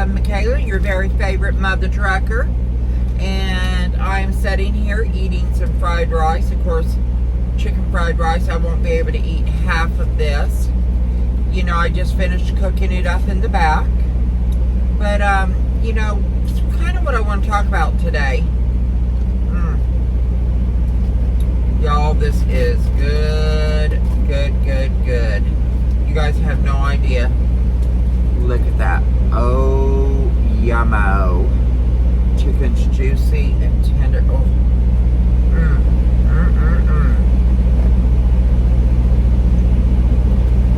Michaela, your very favorite mother trucker, and I'm sitting here eating some fried rice. Of course, chicken fried rice. I won't be able to eat half of this. You know, I just finished cooking it up in the back. But, you know, it's kind of what I want to talk about today. Y'all, this is good. You guys have no idea. Look at that. Oh, yummo. Chicken's juicy and tender. Oh.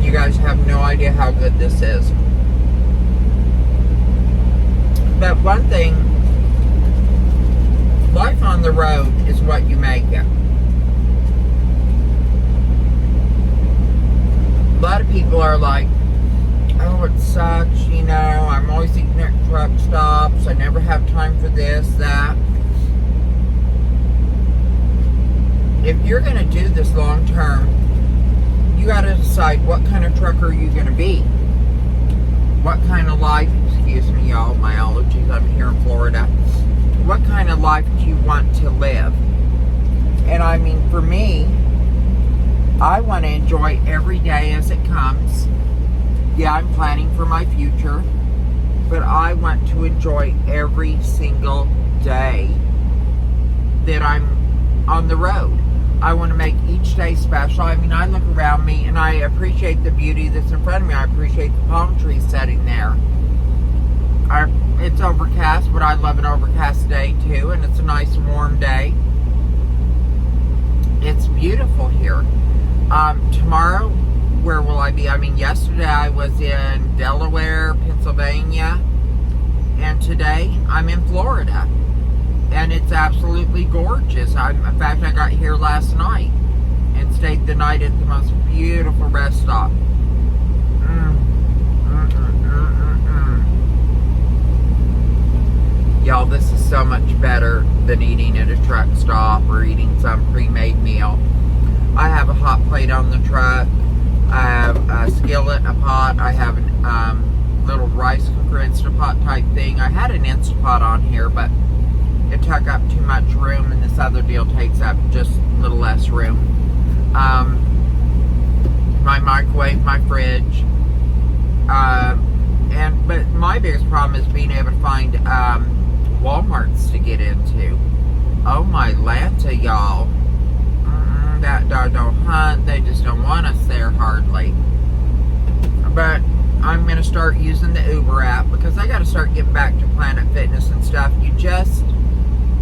You guys have no idea how good this is. But one thing, life on the road is what you make it. A lot of people are like, oh, it sucks, you know, I'm always eating at truck stops, I never have time for this, that. If you're going to do this long term, you got to decide what kind of trucker you're going to be. What kind of life, excuse me y'all, my allergies, I'm here in Florida. What kind of life do you want to live? And I mean, for me, I want to enjoy every day as it comes. Yeah, I'm planning for my future, but I want to enjoy every single day that I'm on the road. I want to make each day special. I mean, I look around me and I appreciate the beauty that's in front of me. I appreciate the palm trees sitting there. It's overcast, but I love an overcast day too, and it's a nice warm day. It's beautiful here. Tomorrow, where will I be? I mean, yesterday I was in Delaware, Pennsylvania, and today I'm in Florida. And it's absolutely gorgeous. In fact, I got here last night and stayed the night at the most beautiful rest stop. Y'all, this is so much better than eating at a truck stop or eating some pre-made meal. I have a hot plate on the truck. I have a skillet, a pot. I have a little rice cooker Instapot type thing. I had an Instapot on here, but it took up too much room, and this other deal takes up just a little less room. My microwave, my fridge, but my biggest problem is being able to find Walmarts to get into. Oh my Lanta, y'all! That doggone hunt, they just don't want us there hardly. But I'm gonna start using the Uber app because I got to start getting back to Planet Fitness and stuff.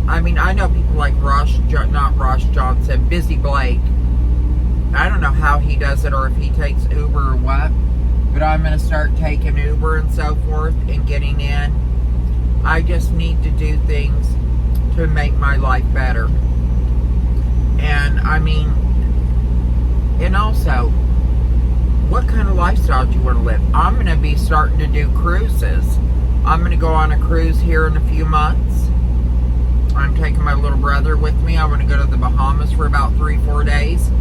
I mean, I know people like not Johnson, Busy Blake. I don't know how he does it or if he takes Uber or what, but I'm going to start taking Uber and so forth and getting in. I just need to do things to make my life better. And I mean, and also, what kind of lifestyle do you want to live? I'm going to be starting to do cruises. I'm going to go on a cruise here in a few months. I'm taking my little brother with me. I want to go to the Bahamas for about 3-4 days.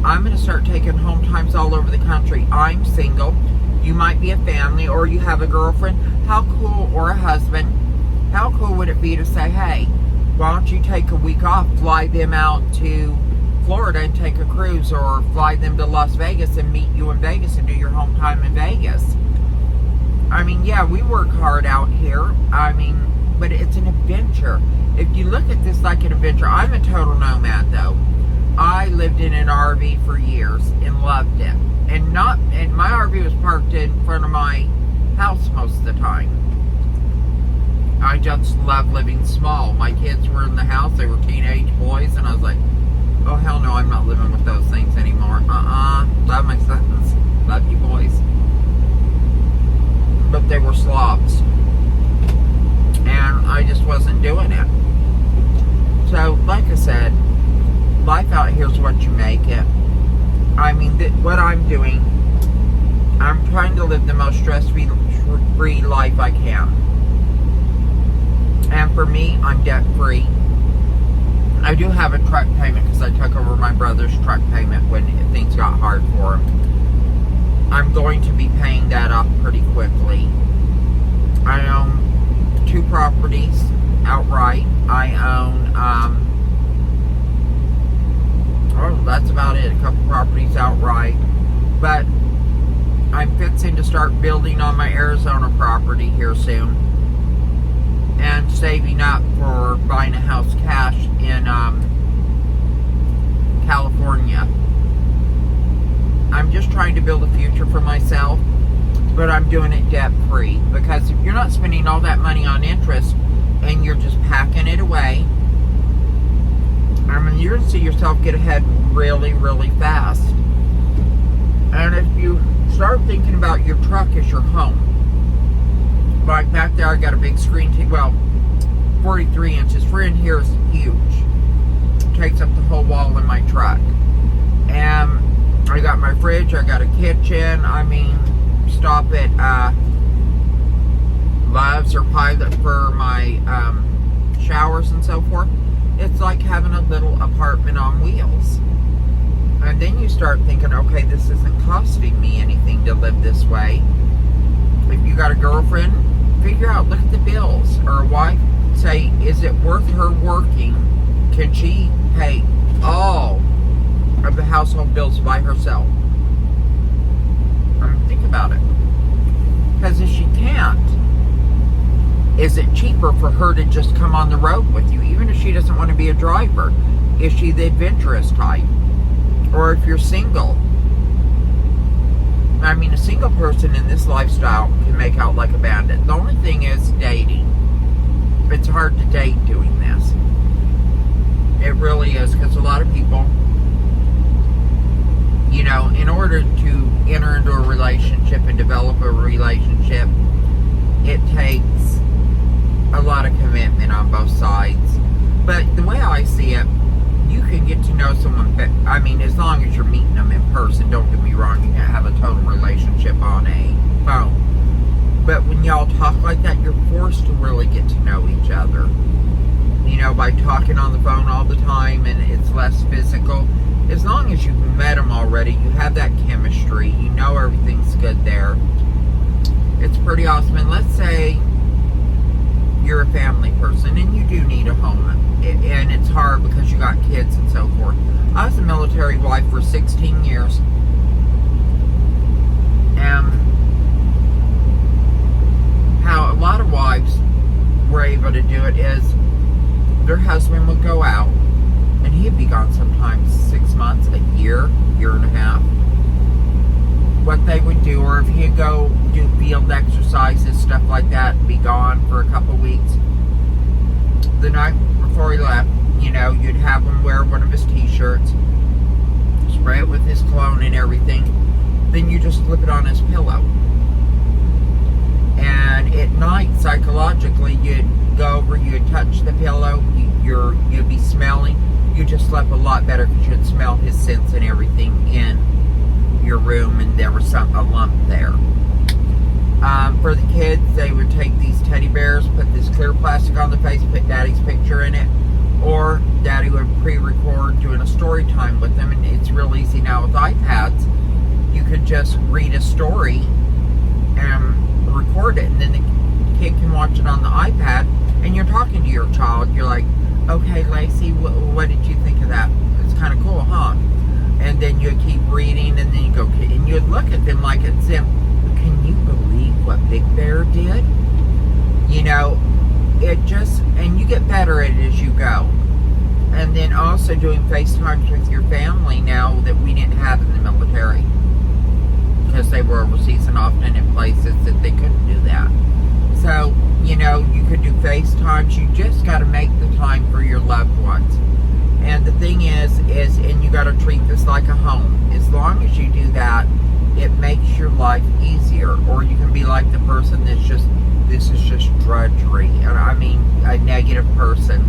I'm going to start taking home times all over the country. I'm single. You might be a family or you have a girlfriend. How cool, or a husband, how cool would it be to say, hey, why don't you take a week off, fly them out to Florida and take a cruise, or fly them to Las Vegas and meet you in Vegas and do your home time in Vegas. I mean, yeah, we work hard out here. I mean, but it's an adventure. If you look at this like an adventure, I'm a total nomad though. I lived in an RV for years and loved it. And my RV was parked in front of my house most of the time. I just love living small. My kids were in the house, they were teenage boys, and I was like, oh hell no, I'm not living with those things anymore. Love my sons. Love you boys. But they were slobs. And I just wasn't doing it. So, like I said, life out here is what you make it. I mean, what I'm doing, I'm trying to live the most stress-free life I can. And for me, I'm debt-free. I do have a truck payment because I took over my brother's truck payment when things got hard for him. I'm going to be paying that off pretty quickly. I own 2 properties outright. I own, oh, that's about it. A couple properties outright. But I'm fixing to start building on my Arizona property here soon. And saving up for buying a house cash in California. I'm just trying to build a future for myself, but I'm doing it debt free, because if you're not spending all that money on interest and you're just packing it away, I mean, you're going to see yourself get ahead really, really fast. And if you start thinking about your truck as your home, like back there, I got a big screen, 43 inches. For in here is huge. It takes up the whole wall in my truck. And I got my fridge, I got a kitchen. I mean, stop at Love's or Pilot for my showers and so forth. It's like having a little apartment on wheels. And then you start thinking, okay, this isn't costing me anything to live this way. If you got a girlfriend, figure out, look at the bills. Or a wife, say, is it worth her working? Can she pay all of the household bills by herself? Think about it. Because if she can't, is it cheaper for her to just come on the road with you, even if she doesn't want to be a driver? Is she the adventurous type? Or if you're single, I mean, a single person in this lifestyle can make out like a bandit. The only thing is dating. It's hard to date doing this. It really is, because a lot of people, you know, in order to enter into a relationship and develop a relationship, it takes a lot of commitment on both sides. But the way I see it, you can get to know someone, I mean, as long as you're meeting them in person. Don't get me wrong, you can't have a total relationship on a phone. But when y'all talk like that, you're forced to really get to know each other. You know, by talking on the phone all the time, and it's less physical. As long as you've met them already, you have that chemistry, you know everything's good there. It's pretty awesome. And let's say you're a family person and you do need a home, and it's hard because you got kids and so forth. I was a military wife for 16 years, and how a lot of wives were able to do it is their husband would go out and he'd be gone sometimes 6 months, a year and a half. What they would do, or if he'd go do field exercises, stuff like that, and be gone for a couple weeks, the night before he left, you know, you'd have him wear one of his t-shirts, spray it with his cologne and everything, then you just slip it on his pillow. And at night, psychologically, you'd go over, you'd touch the pillow, you'd be smelling, you just slept a lot better because you'd smell his scents and everything in your room, and there was a lump there. For the kids, they would take these teddy bears, put this clear plastic on the face, put Daddy's picture in it, or Daddy would pre-record doing a story time with them. And it's real easy now with iPads. You could just read a story and record it, and then the kid can watch it on the iPad, and you're talking to your child. You're like, okay, Lacey, what did you think of that? It's kind of cool, huh? And then you'd keep reading, and then you go, and you'd look at them like it's them. Can you believe what Big Bear did? You know, it just, and you get better at it as you go. And then also doing FaceTimes with your family now that we didn't have in the military, because they were overseas and often in places that they couldn't do that. So, you know, you could do FaceTimes. You just got to make the time for your loved ones. And the thing is, and you got to treat this like a home. As long as you do that, it makes your life easier. Or you can be like the person that's just, this is just drudgery. And I mean, a negative person.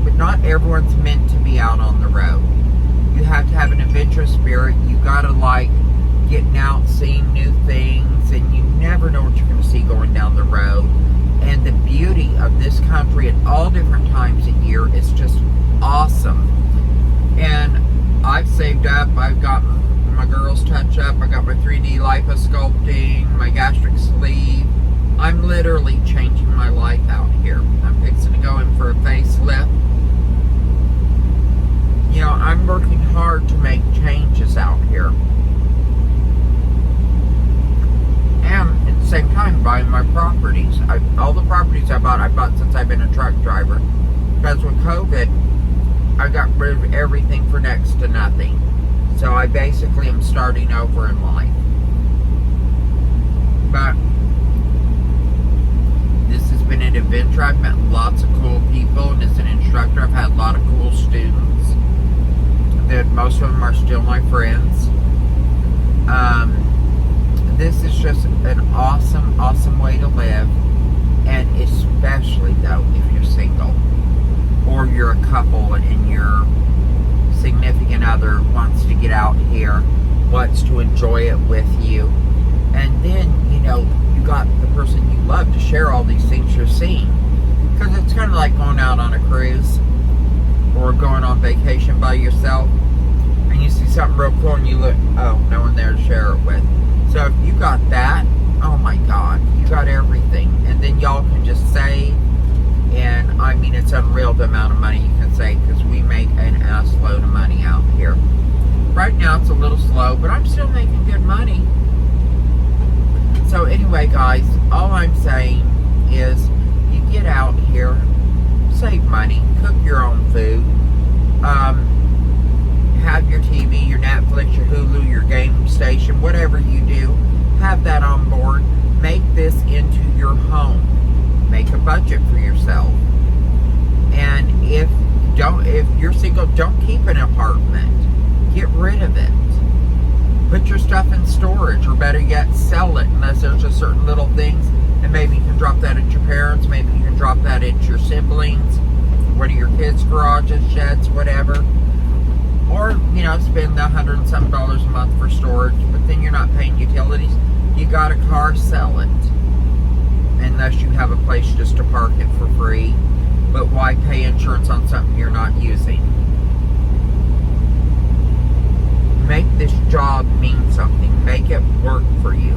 But not everyone's meant to be out on the road. You have to have an adventurous spirit. You got to like getting out, seeing new things, and you never know what you're going to see going down the road. And the beauty of this country at all different times of year is just awesome. And I've saved up. I've gotten my girls touch up. I got my 3D liposculpting, my gastric sleeve. I'm buying my properties. All the properties I bought since I've been a truck driver. Because with COVID, I got rid of everything for next to nothing. So I basically am starting over in life. But this has been an adventure. I've met lots of cool people, and as an instructor, I've had a lot of cool students. That most of them are still my friends. This is just an awesome way to live, and especially though if you're single or you're a couple and your significant other wants to get out here, wants to enjoy it with you, and then you got the person you love to share all these things you're seeing, because it's kind of like going out on a cruise or going on vacation by yourself, and you see something real cool and you look, oh, no one there to share it with. So if you got that, oh my God, you got everything. And then y'all can just save, and I mean, it's unreal the amount of money you can save, because we make an ass load of money out here. Right now it's a little slow, but I'm still making good money. So anyway, guys, all I'm saying is you get out here, save money, cook your own food, have your TV, your Netflix, your Hulu, your game station, whatever you do, have that on board. Make this into your home. Make a budget for yourself. And if you're single, don't keep an apartment. Get rid of it. Put your stuff in storage, or better yet, sell it, unless there's just certain little things. And maybe you can drop that at your parents, maybe you can drop that at your siblings, one of your kids' garages, sheds, whatever. Or, spend $100 and something a month for storage, but then you're not paying utilities. You got a car, sell it. Unless you have a place just to park it for free. But why pay insurance on something you're not using? Make this job mean something. Make it work for you.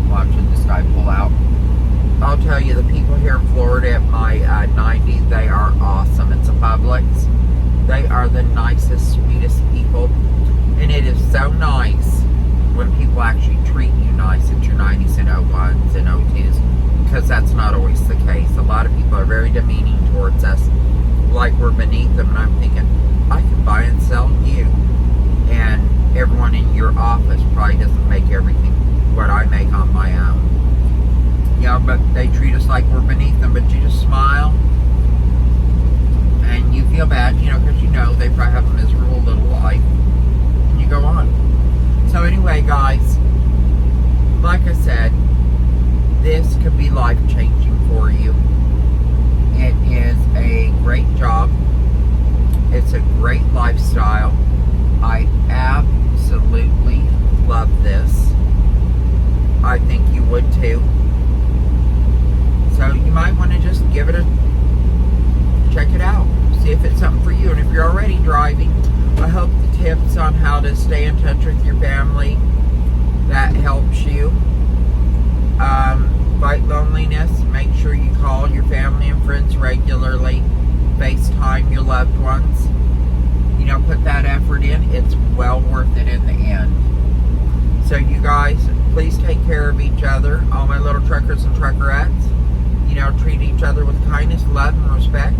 Watching this guy pull out. I'll tell you, the people here in Florida at my 90, they are awesome. It's a Publix. They are the nicest, sweetest people. And it is so nice when people actually treat you nice at your 90s and 01s and 02s, because that's not always the case. A lot of people are very demeaning towards us, like we're beneath them. And I'm thinking, I can buy and sell you. And everyone in your office probably doesn't make everything what I make on my own. But they treat us like we're beneath them, but you just smile. And you feel bad, because they probably have a miserable little life. And you go on. So anyway, guys, like I said, this could be life-changing for you. It is a great job. It's a great lifestyle. I absolutely love this. I think you would too. So you might want to just give it check it out. See if it's something for you. And if you're already driving, I hope the tips on how to stay in touch with your family, that helps you. Fight loneliness. Make sure you call your family and friends regularly. FaceTime your loved ones. Put that effort in. It's well worth it in the end. So you guys, please take care of each other. All my little truckers and truckerettes, treat each other with kindness, love, and respect.